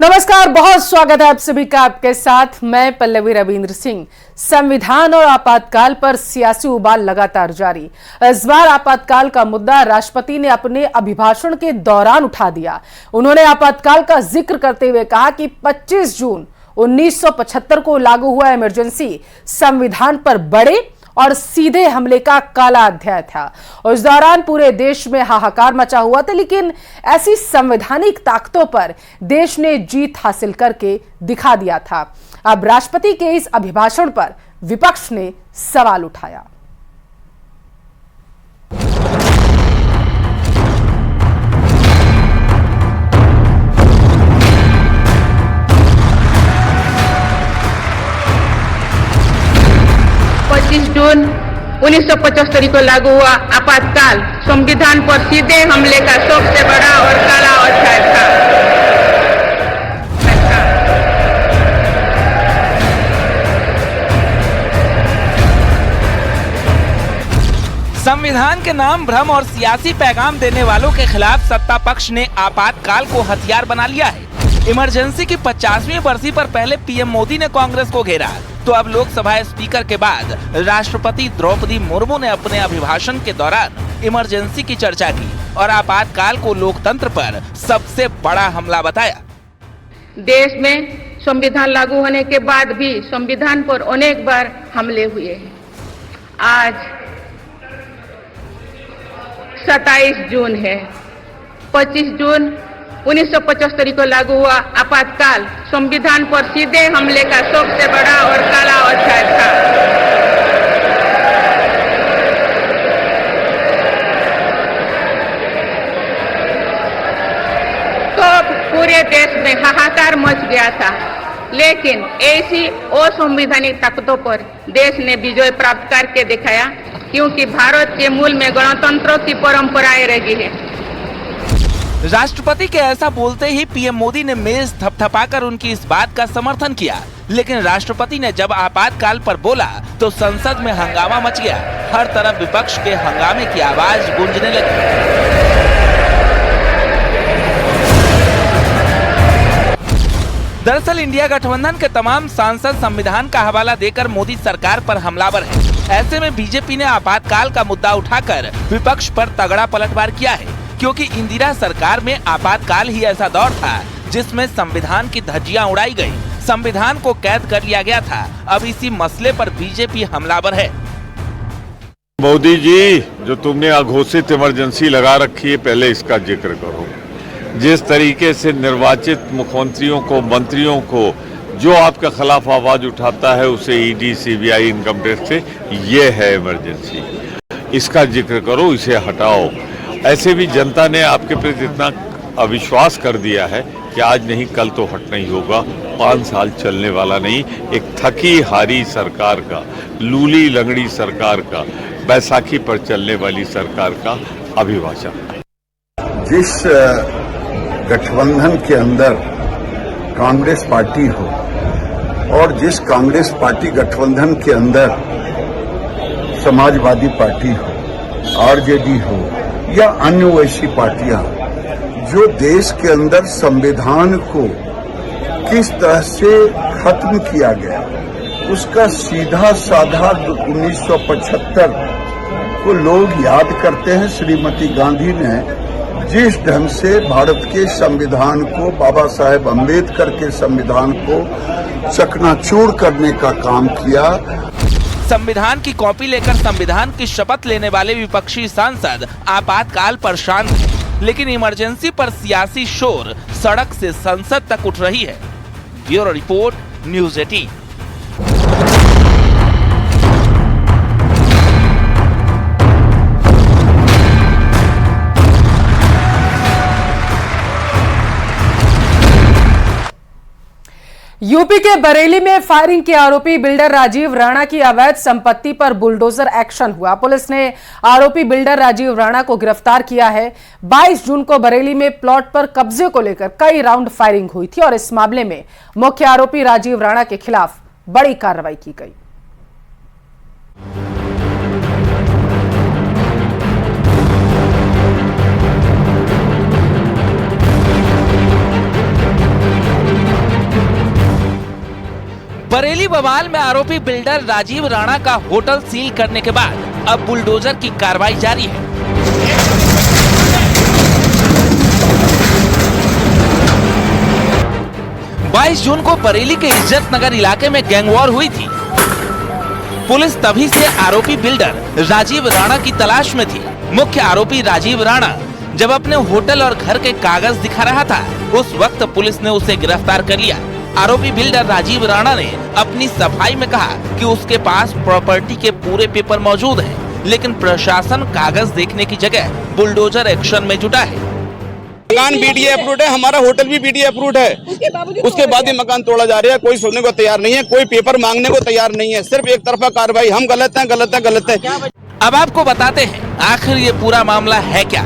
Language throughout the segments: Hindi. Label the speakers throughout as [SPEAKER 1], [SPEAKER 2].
[SPEAKER 1] नमस्कार, बहुत स्वागत है आप सभी का। आपके साथ मैं पल्लवी रविंद्र सिंह। संविधान और आपातकाल पर सियासी उबाल लगातार जारी। इस बार आपातकाल का मुद्दा राष्ट्रपति ने अपने अभिभाषण के दौरान उठा दिया। उन्होंने आपातकाल का जिक्र करते हुए कहा कि 25 जून 1975 को लागू हुआ इमरजेंसी संविधान पर बड़े और सीधे हमले का काला अध्याय था। उस दौरान पूरे देश में हाहाकार मचा हुआ था, लेकिन ऐसी संवैधानिक ताकतों पर देश ने जीत हासिल करके दिखा दिया था। अब राष्ट्रपति के इस अभिभाषण पर विपक्ष ने सवाल उठाया।
[SPEAKER 2] जून 1975 को लागू हुआ आपातकाल संविधान पर सीधे हमले का सबसे बड़ा और काला अध्याय था।
[SPEAKER 3] संविधान के नाम भ्रम और सियासी पैगाम देने वालों के खिलाफ सत्ता पक्ष ने आपातकाल को हथियार बना लिया है। इमरजेंसी की 50वीं बरसी पर पहले पीएम मोदी ने कांग्रेस को घेरा, तो अब लोकसभा स्पीकर के बाद राष्ट्रपति द्रौपदी मुर्मू ने अपने अभिभाषण के दौरान इमरजेंसी की चर्चा की और आपातकाल को लोकतंत्र पर सबसे बड़ा हमला बताया।
[SPEAKER 2] देश में संविधान लागू होने के बाद भी संविधान पर अनेक बार हमले हुए हैं। आज 27 जून है। 25 जून 1975 को लागू हुआ आपातकाल संविधान पर सीधे हमले का सबसे बड़ा और काला अध्याय था। तो पूरे देश में हाहाकार मच गया था, लेकिन ऐसी असंवैधानिक ताकतों पर देश ने विजय प्राप्त करके दिखाया, क्योंकि भारत के मूल में गणतंत्र की परंपराएं रही है।
[SPEAKER 3] राष्ट्रपति के ऐसा बोलते ही पीएम मोदी ने मेज थपथपाकर उनकी इस बात का समर्थन किया, लेकिन राष्ट्रपति ने जब आपातकाल पर बोला तो संसद में हंगामा मच गया। हर तरफ विपक्ष के हंगामे की आवाज गूंजने लगी। दरअसल इंडिया गठबंधन के तमाम सांसद संविधान का हवाला देकर मोदी सरकार पर हमलावर हैं। ऐसे में बीजेपी ने आपातकाल का मुद्दा उठाकर विपक्ष पर तगड़ा पलटवार किया है, क्योंकि इंदिरा सरकार में आपातकाल ही ऐसा दौर था जिसमें संविधान की धज्जियां उड़ाई गई, संविधान को कैद कर लिया गया था। अब इसी मसले पर बीजेपी हमलावर है।
[SPEAKER 4] मोदी जी, जो तुमने अघोषित इमरजेंसी लगा रखी है, पहले इसका जिक्र करो। जिस तरीके से निर्वाचित मुख्यमंत्रियों को, मंत्रियों को जो आपके खिलाफ आवाज उठाता है, उसे ईडी, सीबीआई, इनकम टैक्स से, ये है इमरजेंसी। इसका जिक्र करो, इसे हटाओ। ऐसे भी जनता ने आपके प्रति इतना अविश्वास कर दिया है कि आज नहीं कल तो हटना ही होगा। 5 साल चलने वाला नहीं, एक थकी हारी सरकार का, लूली लंगड़ी सरकार का, बैसाखी पर चलने वाली सरकार का अभिभाषण।
[SPEAKER 5] जिस गठबंधन के अंदर कांग्रेस पार्टी हो और जिस कांग्रेस पार्टी गठबंधन के अंदर समाजवादी पार्टी हो, आरजेडी हो या अन्य वैसी पार्टियां, जो देश के अंदर संविधान को किस तरह से खत्म किया गया, उसका सीधा साधा 1975 को लोग याद करते हैं। श्रीमती गांधी ने जिस ढंग से भारत के संविधान को, बाबा साहेब अम्बेडकर के संविधान को चकनाचूर करने का काम किया।
[SPEAKER 3] संविधान की कॉपी लेकर संविधान की शपथ लेने वाले विपक्षी सांसद आपातकाल पर शांत हैं, लेकिन इमरजेंसी पर सियासी शोर सड़क से संसद तक उठ रही है। Bureau report, news 18।
[SPEAKER 1] यूपी के बरेली में फायरिंग के आरोपी बिल्डर राजीव राणा की अवैध संपत्ति पर बुलडोजर एक्शन हुआ। पुलिस ने आरोपी बिल्डर राजीव राणा को गिरफ्तार किया है। 22 जून को बरेली में प्लॉट पर कब्जे को लेकर कई राउंड फायरिंग हुई थी और इस मामले में मुख्य आरोपी राजीव राणा के खिलाफ बड़ी कार्रवाई की गई।
[SPEAKER 3] बरेली बवाल में आरोपी बिल्डर राजीव राणा का होटल सील करने के बाद अब बुलडोजर की कार्रवाई जारी है। बाईस जून को बरेली के इज्जत नगर इलाके में गैंगवॉर हुई थी। पुलिस तभी से आरोपी बिल्डर राजीव राणा की तलाश में थी। मुख्य आरोपी राजीव राणा जब अपने होटल और घर के कागज दिखा रहा था, उस वक्त पुलिस ने उसे गिरफ्तार कर लिया। आरोपी बिल्डर राजीव राणा ने अपनी सफाई में कहा कि उसके पास प्रॉपर्टी के पूरे पेपर मौजूद हैं, लेकिन प्रशासन कागज देखने की जगह बुलडोजर एक्शन में जुटा है।
[SPEAKER 6] मकान बीडीए अप्रूव्ड है, हमारा होटल भी बीडीए अप्रूव्ड है, उसके बाद ही मकान तोड़ा जा रहा है। कोई सुनने को तैयार नहीं है, कोई पेपर मांगने को तैयार नहीं है, सिर्फ एक तरफा कार्रवाई। हम गलत हैं, गलत है, गलत है।
[SPEAKER 3] अब आपको बताते हैं आखिर ये पूरा मामला है क्या।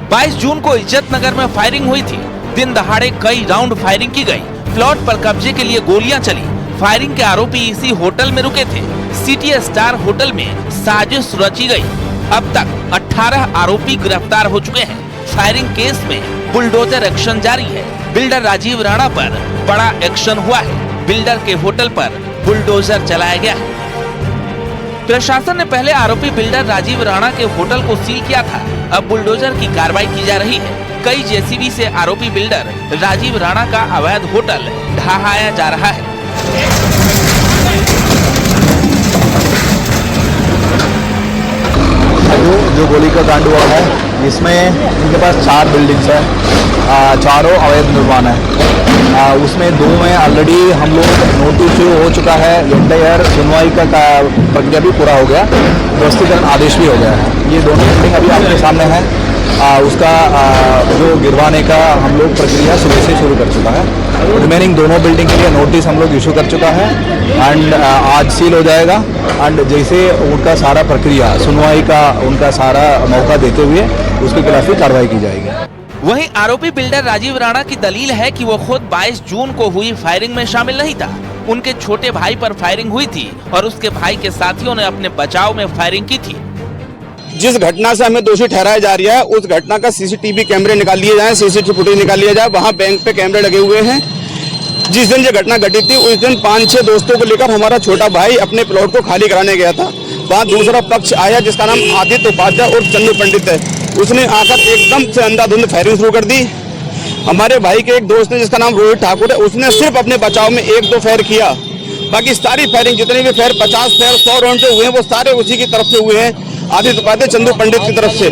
[SPEAKER 3] 22 जून को इज्जत नगर में फायरिंग हुई थी। दिन दहाड़े कई राउंड फायरिंग की गई। प्लॉट पर कब्जे के लिए गोलियां चली। फायरिंग के आरोपी इसी होटल में रुके थे। सिटी स्टार होटल में साजिश रची गई। अब तक 18 आरोपी गिरफ्तार हो चुके हैं। फायरिंग केस में बुलडोजर एक्शन जारी है। बिल्डर राजीव राणा पर बड़ा एक्शन हुआ है। बिल्डर के होटल पर बुलडोजर चलाया गया है। प्रशासन ने पहले आरोपी बिल्डर राजीव राणा के होटल को सील किया था। अब बुलडोजर की कार्रवाई की जा रही है। कई जेसीबी से आरोपी बिल्डर राजीव राणा का अवैध होटल ढहाया जा रहा है।
[SPEAKER 7] जो गोली का कांड हुआ है, इसमें इनके पास 4 बिल्डिंग्स है, चारों अवैध निर्माण है। उसमें 2 में ऑलरेडी हम लोग नोटिस हो चुका है। एंटायर सुनवाई का प्रक्रिया भी पूरा हो गया, ध्वस्तीकरण आदेश भी हो गया है। ये दोनों बिल्डिंग अभी आपके सामने है। उसका जो गिरवाने का हम लोग प्रक्रिया सुबह से शुरू कर चुका है। रिमेनिंग दोनों बिल्डिंग के लिए नोटिस हम लोग इशू कर चुका है एंड आज सील हो जाएगा। एंड जैसे उनका सारा प्रक्रिया सुनवाई का उनका सारा मौका देते हुए उसके खिलाफ भी कार्रवाई की जाएगी।
[SPEAKER 3] वहीं आरोपी बिल्डर राजीव राणा की दलील है कि वो खुद 22 जून को हुई फायरिंग में शामिल नहीं था। उनके छोटे भाई पर फायरिंग हुई थी और उसके भाई के साथियों ने अपने बचाव में फायरिंग की थी।
[SPEAKER 6] जिस घटना से हमें दोषी ठहराया जा रहा है, उस घटना का सीसीटीवी कैमरे निकाल लिए जाए, सीसीटीवी फुटेज निकाल लिया जाए। वहाँ बैंक पे कैमरे लगे हुए हैं। जिस दिन ये घटना घटित थी, उस दिन 5-6 दोस्तों को लेकर हमारा छोटा भाई अपने प्लॉट को खाली कराने गया था। वहाँ दूसरा पक्ष आया जिसका नाम आदित्य उपाध्याय और चंदू पंडित है। उसने आकर एकदम से अंधाधुंध फायरिंग शुरू कर दी। हमारे भाई के एक दोस्त ने जिसका नाम रोहित ठाकुर है, उसने सिर्फ अपने बचाव में 1-2 फायर किया। बाकी सारी फायरिंग जितने भी फायर 50 फायर 100 राउंड से हुए हैं, वो सारे उसी की तरफ से हुए हैं, आदित्य उपाध्याय चंदू पंडित की तरफ से।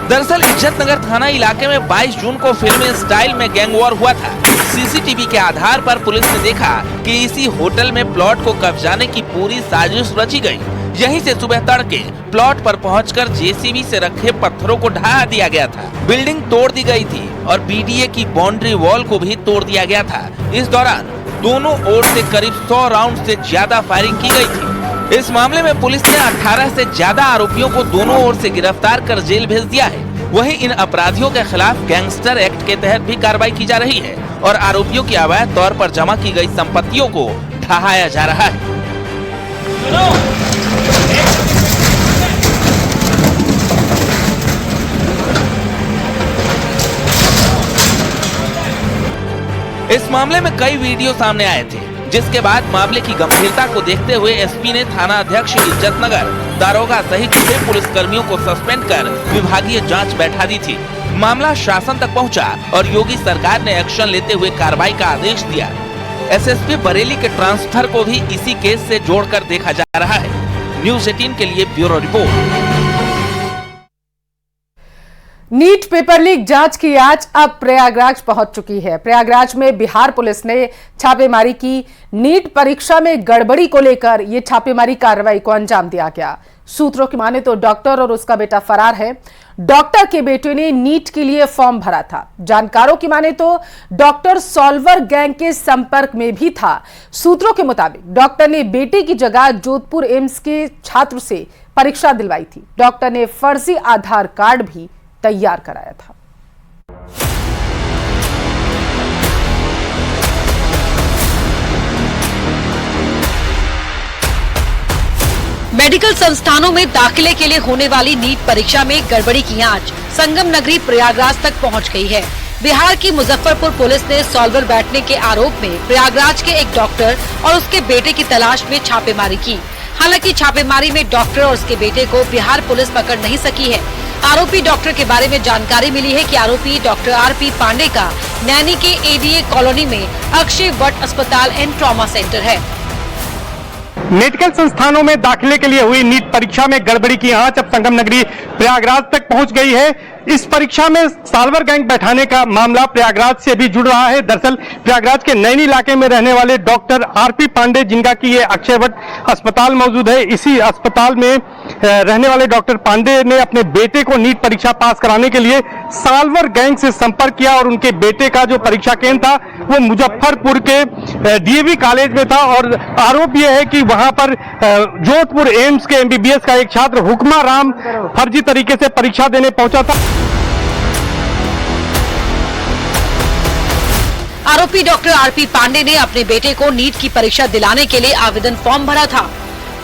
[SPEAKER 3] दरअसल इज्जत नगर थाना इलाके में 22 जून को फिल्मी स्टाइल में गैंगवॉर हुआ था। सीसीटीवी के आधार पर पुलिस ने देखा कि इसी होटल में प्लॉट को कब्जाने की पूरी साजिश रची गई। यहीं से सुबह तड़के प्लॉट पर पहुंचकर जेसीबी से रखे पत्थरों को ढहा दिया गया था। बिल्डिंग तोड़ दी गई थी और बीडीए की बाउंड्री वॉल को भी तोड़ दिया गया था। इस दौरान दोनों ओर से करीब 100 राउंड से ज्यादा फायरिंग की गई थी। इस मामले में पुलिस ने 18 से ज्यादा आरोपियों को दोनों ओर से गिरफ्तार कर जेल भेज दिया है। वहीं इन अपराधियों के खिलाफ गैंगस्टर एक्ट के तहत भी कार्रवाई की जा रही है और आरोपियों की अवैध तौर पर जमा की गई संपत्तियों को ढहाया जा रहा है। इस मामले में कई वीडियो सामने आए थे, जिसके बाद मामले की गंभीरता को देखते हुए एसपी ने थाना अध्यक्ष इज्जत नगर, दारोगा सहित 6 पुलिस कर्मियों को सस्पेंड कर विभागीय जांच बैठा दी थी। मामला शासन तक पहुंचा और योगी सरकार ने एक्शन लेते हुए कार्रवाई का आदेश दिया। एसएसपी बरेली के ट्रांसफर को भी इसी केस से जोड़कर देखा जा रहा है। न्यूज़ 18 के लिए bureau report.
[SPEAKER 1] NEET paper leak जांच की आज अब प्रयागराज पहुंच चुकी है। प्रयागराज में बिहार पुलिस ने छापेमारी की। नीट परीक्षा में गड़बड़ी को लेकर यह छापेमारी कार्रवाई को अंजाम दिया गया। सूत्रों की माने तो डॉक्टर और उसका बेटा फरार है। डॉक्टर के बेटे ने नीट के लिए फॉर्म भरा था। जानकारों की माने तो डॉक्टर सॉल्वर गैंग के संपर्क में भी था। सूत्रों के मुताबिक डॉक्टर ने बेटे की जगह जोधपुर एम्स के छात्र से परीक्षा दिलवाई थी। डॉक्टर ने फर्जी आधार कार्ड भी तैयार कराया था।
[SPEAKER 8] मेडिकल संस्थानों में दाखिले के लिए होने वाली नीट परीक्षा में गड़बड़ी की आंच संगम नगरी प्रयागराज तक पहुंच गई है। बिहार की मुजफ्फरपुर पुलिस ने सॉल्वर बैठने के आरोप में प्रयागराज के एक डॉक्टर और उसके बेटे की तलाश में छापेमारी की। हालांकि छापेमारी में डॉक्टर और उसके बेटे को बिहार पुलिस पकड़ नहीं सकी है। आरोपी डॉक्टर के बारे में जानकारी मिली है कि आरोपी डॉक्टर आरपी पांडे का नैनी के एडीए कॉलोनी में अक्षय वट अस्पताल एंड ट्रॉमा सेंटर है।
[SPEAKER 9] मेडिकल संस्थानों में दाखिले के लिए हुई नीट परीक्षा में गड़बड़ी की आंच अब संगम नगरी प्रयागराज तक पहुंच गई है। इस परीक्षा में साल्वर गैंग बैठाने का मामला प्रयागराज से भी जुड़ रहा है। दरअसल प्रयागराज के नैनी इलाके में रहने वाले डॉक्टर आरपी पांडे, जिनका की ये अक्षय वट अस्पताल मौजूद है, इसी अस्पताल में रहने वाले डॉक्टर पांडे ने अपने बेटे को नीट परीक्षा पास कराने के लिए साल्वर गैंग से संपर्क किया और उनके बेटे का जो परीक्षा केंद्र था वो मुजफ्फरपुर के डीएवी कॉलेज में था। और आरोप यह है कि वहां पर जोधपुर एम्स के एमबीबीएस का एक छात्र हुक्मा राम फर्जी तरीके से परीक्षा देने पहुंचा था।
[SPEAKER 8] आरोपी डॉक्टर आरपी पांडे ने अपने बेटे को नीट की परीक्षा दिलाने के लिए आवेदन फॉर्म भरा था।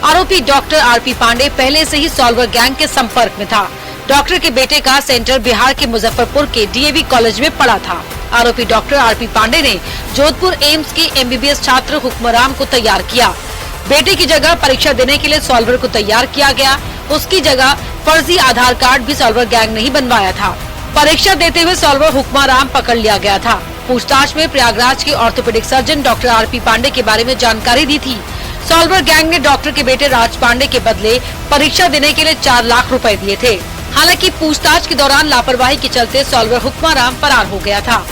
[SPEAKER 8] आरोपी डॉक्टर आरपी पांडे पहले से ही सॉल्वर गैंग के संपर्क में था। डॉक्टर के बेटे का सेंटर बिहार के मुजफ्फरपुर के डीएवी कॉलेज में पड़ा था। आरोपी डॉक्टर आरपी पांडे ने जोधपुर एम्स के एमबीबीएस छात्र हुक्मराम को तैयार किया। बेटे की जगह परीक्षा देने के लिए सॉल्वर को तैयार किया गया। उसकी जगह फर्जी आधार कार्ड भी सॉल्वर गैंग ने ही बनवाया था। परीक्षा देते हुए सॉल्वर हुक्माराम पकड़ लिया गया था। पूछताछ में प्रयागराज के orthopaedic surgeon doctor RP Pandey के बारे में जानकारी दी थी। सॉल्वर गैंग ने डॉक्टर के बेटे राज पांडे के बदले परीक्षा देने के लिए 4 लाख रुपए दिए थे। हालांकि पूछताछ के दौरान लापरवाही के चलते सॉल्वर हुक्माराम फरार हो गया था।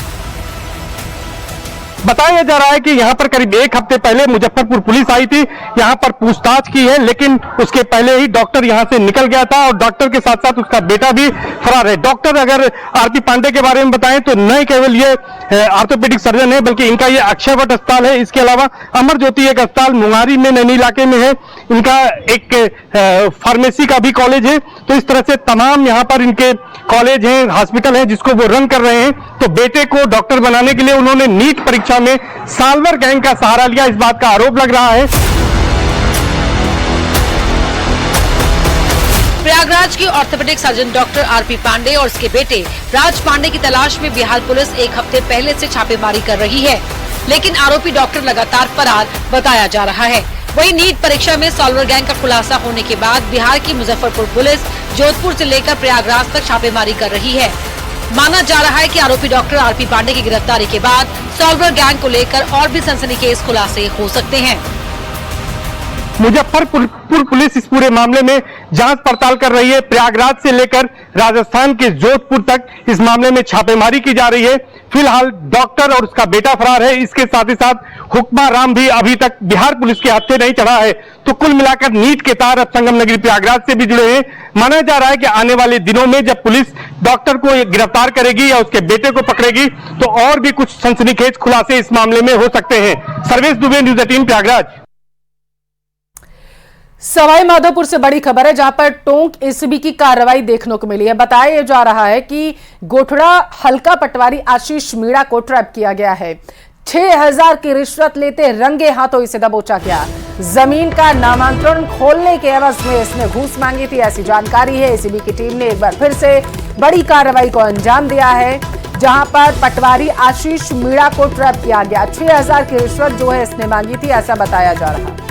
[SPEAKER 9] बताया जा रहा है कि यहाँ पर करीब 1 हफ्ते पहले मुजफ्फरपुर पुलिस आई थी, यहाँ पर पूछताछ की है, लेकिन उसके पहले ही डॉक्टर यहाँ से निकल गया था और डॉक्टर के साथ साथ उसका बेटा भी फरार है। डॉक्टर अगर आरपी पांडे के बारे में बताएं तो न केवल ये ऑर्थोपेडिक सर्जन है बल्कि इनका ये अक्षय वट अस्पताल है। इसके अलावा अमर ज्योति एक अस्पताल मुंगारी में नैनी इलाके में है। इनका एक फार्मेसी का भी कॉलेज है। तो इस तरह से तमाम यहाँ पर इनके कॉलेज हैं, हॉस्पिटल है जिसको वो रन कर रहे हैं। तो बेटे को डॉक्टर बनाने के लिए उन्होंने नीट परीक्षा में साल्वर गैंग का सहारा लिया, इस बात का आरोप लग रहा है।
[SPEAKER 8] प्रयागराज के orthopaedic surgeon doctor RP Pandey और उसके बेटे राज पांडे की तलाश में बिहार पुलिस 1 हफ्ते पहले से छापेमारी कर रही है, लेकिन आरोपी डॉक्टर लगातार फरार बताया जा रहा है। वहीं नीट परीक्षा में सॉल्वर गैंग का खुलासा होने के बाद बिहार की मुजफ्फरपुर पुलिस जोधपुर से लेकर प्रयागराज तक छापेमारी कर रही है। माना जा रहा है कि आरोपी डॉक्टर आरपी पांडे की गिरफ्तारी के बाद सॉल्वर गैंग को लेकर और भी सनसनीखेज खुलासे हो सकते हैं।
[SPEAKER 9] मुजफ्फरपुर पुलिस इस पूरे मामले में जांच पड़ताल कर रही है। प्रयागराज से लेकर राजस्थान के जोधपुर तक इस मामले में छापेमारी की जा रही है। फिलहाल डॉक्टर और उसका बेटा फरार है। इसके साथ ही साथ हुक्मा राम भी अभी तक बिहार पुलिस के हाथ से नहीं चढ़ा है। तो कुल मिलाकर नीट के तार अब संगम नगरी प्रयागराज से भी जुड़े हैं। माना जा रहा है कि आने वाले दिनों में जब पुलिस डॉक्टर को गिरफ्तार करेगी या उसके बेटे को पकड़ेगी तो और भी कुछ सनसनीखेज खुलासे इस मामले में हो सकते हैं। सर्वेश दुबे, न्यूज 18 प्रयागराज।
[SPEAKER 1] सवाई माधोपुर से बड़ी खबर है जहां पर टोंक एसीबी की कार्रवाई देखने को मिली है। बताया जा रहा है कि गोठड़ा हल्का पटवारी आशीष मीणा को ट्रैप किया गया है। 6000 की रिश्वत लेते रंगे हाथों इसे दबोचा गया। जमीन का नामांतरण खोलने के एवज में इसने घूस मांगी थी, ऐसी जानकारी है। एसीबी की टीम ने एक बार फिर से बड़ी कार्रवाई को अंजाम दिया है जहां पर पटवारी आशीष मीणा को ट्रैप किया गया। 6000 की रिश्वत जो है इसने मांगी थी, ऐसा बताया जा रहा है।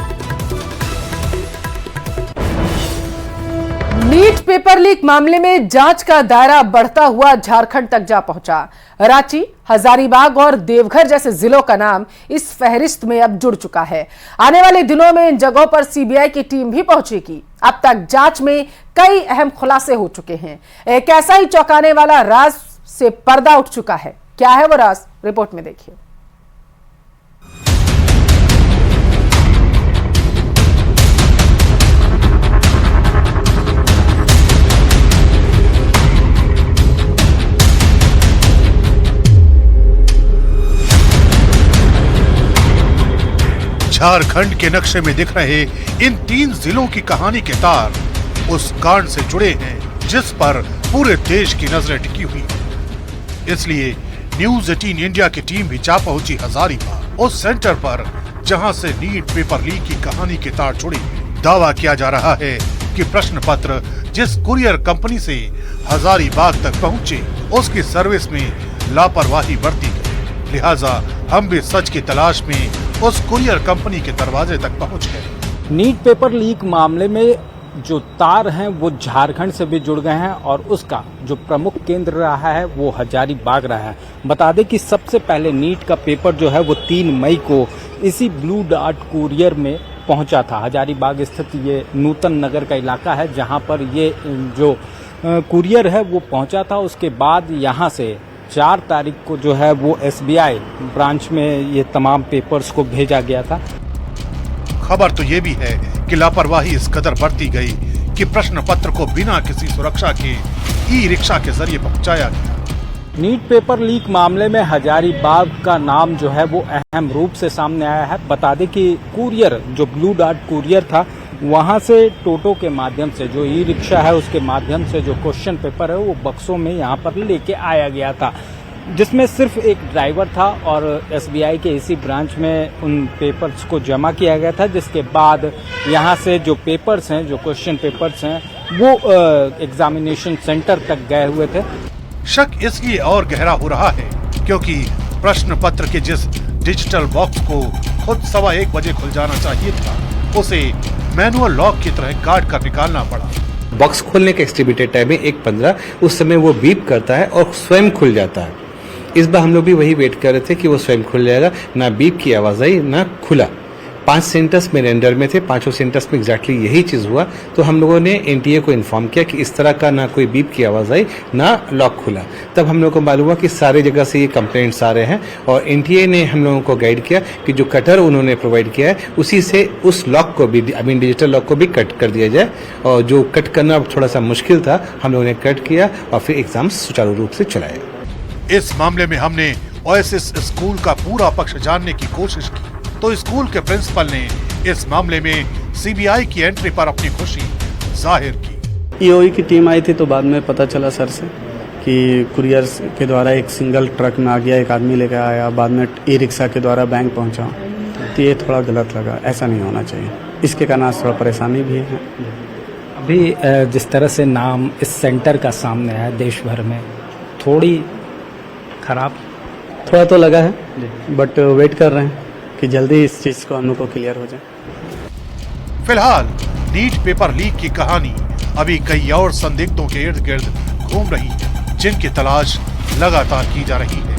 [SPEAKER 1] नीट पेपर लीक मामले में जांच का दायरा बढ़ता हुआ झारखंड तक जा पहुंचा। रांची, हजारीबाग और देवघर जैसे जिलों का नाम इस फहरिस्त में अब जुड़ चुका है। आने वाले दिनों में इन जगहों पर सीबीआई की टीम भी पहुंचेगी। अब तक जांच में कई अहम खुलासे हो चुके हैं। एक ऐसा ही चौंकाने वाला राज से पर्दा उठ चुका है। क्या है वो राज, रिपोर्ट में देखिए।
[SPEAKER 10] झारखंड के नक्शे में दिख रहे इन 3 जिलों की कहानी के तार उस कांड से जुड़े हैं जिस पर पूरे देश की नजरें टिकी हुई हैं। इसलिए न्यूज 18 इंडिया की टीम भी जा पहुंची हजारीबाग, उस सेंटर पर जहां से नीट पेपर लीक की कहानी के तार जुड़े। दावा किया जा रहा है कि प्रश्न पत्र जिस कुरियर कंपनी से हजारीबाग तक पहुंचे उसकी सर्विस में लापरवाही बरती गई। लिहाजा हम भी सच की तलाश में उस कुरियर कंपनी के दरवाजे तक पहुंच गए।
[SPEAKER 11] नीट पेपर लीक मामले में जो तार हैं वो झारखंड से भी जुड़ गए हैं और उसका जो प्रमुख केंद्र रहा है वो हजारीबाग रहा है। बता दें कि सबसे पहले नीट का पेपर जो है वो 3 मई को इसी ब्लू डार्ट कुरियर में पहुंचा था। हजारीबाग स्थित ये नूतन नगर का इलाका है जहां पर ये जो कुरियर है वो पहुंचा था। उसके बाद यहां से 4 तारीख को जो है वो SBI ब्रांच में ये तमाम पेपर्स को भेजा गया था।
[SPEAKER 10] खबर तो ये भी है कि लापरवाही इस कदर बढ़ती गई कि प्रश्न पत्र को बिना किसी सुरक्षा के ई-रिक्शा के जरिए पहुंचाया गया।
[SPEAKER 11] नीट पेपर लीक मामले में हजारीबाग का नाम जो है वो अहम रूप से सामने आया है। बता दें कि कुरियर जो ब्लू डार्ट कुरियर था वहां से टोटो के माध्यम से जो ई रिक्शा है उसके माध्यम से जो क्वेश्चन पेपर है वो बक्सों में यहाँ पर लेके आया गया था, जिसमें सिर्फ एक ड्राइवर था और SBI के इसी ब्रांच में उन पेपर्स को जमा किया गया था। जिसके बाद यहाँ से जो पेपर्स हैं, जो क्वेश्चन पेपर्स हैं, वो एग्जामिनेशन सेंटर तक गए हुए थे।
[SPEAKER 10] शक इसलिए और गहरा हो रहा है क्योंकि प्रश्न पत्र के जिस डिजिटल बॉक्स को खुद 1:15 बजे खुल जाना चाहिए था, उसे मैनुअल लॉक की तरह काट कर निकालना पड़ा।
[SPEAKER 12] बॉक्स खोलने का एस्टिमेटेड टाइम है 1:15, उस समय वो बीप करता है और स्वयं खुल जाता है। इस बार हम लोग भी वही वेट कर रहे थे कि वो स्वयं खुल जाएगा, ना बीप की आवाज आई ना खुला। 5 सेंटर्स मेरे अंडर में थे, 5 सेंटर्स में एग्जैक्टली यही चीज हुआ। तो हम लोगों ने NTA को इन्फॉर्म किया कि इस तरह का ना कोई बीप की आवाज आई ना लॉक खुला। तब हम लोगों को मालूम हुआ कि सारे जगह से ये कंप्लेंट्स आ रहे हैं और NTA ने हम लोगों को गाइड किया कि जो कटर उन्होंने प्रोवाइड किया है उसी से उस लॉक को भी डिजिटल लॉक को भी कट कर दिया जाए। और जो कट करना थोड़ा सा मुश्किल था, हम लोगों ने कट किया और फिर एग्जाम सुचारू रूप से चलाए।
[SPEAKER 10] इस मामले में हमने ओएसिस स्कूल का पूरा पक्ष जानने की कोशिश की तो स्कूल के प्रिंसिपल ने इस मामले में CBI की एंट्री पर अपनी खुशी जाहिर की।
[SPEAKER 13] EOE की टीम आई थी तो बाद में पता चला सर से कि कुरियर के द्वारा एक सिंगल ट्रक में आ गया, एक आदमी लेकर आया, बाद में ई-रिक्शा के द्वारा बैंक पहुंचा। तो ये थोड़ा गलत लगा, ऐसा नहीं होना चाहिए। इसके कारण थोड़ा परेशानी भी है।
[SPEAKER 11] अभी जिस तरह से नाम इस सेंटर का सामने है देश भर में, थोड़ी खराब
[SPEAKER 13] थोड़ा तो लगा है, बट वेट कर रहे हैं कि जल्दी इस चीज को हम लोग को क्लियर हो जाए।
[SPEAKER 10] फिलहाल नीट पेपर लीक की कहानी अभी कई और संदिग्धों के इर्द गिर्द घूम रही है, जिनकी तलाश लगातार की जा रही है।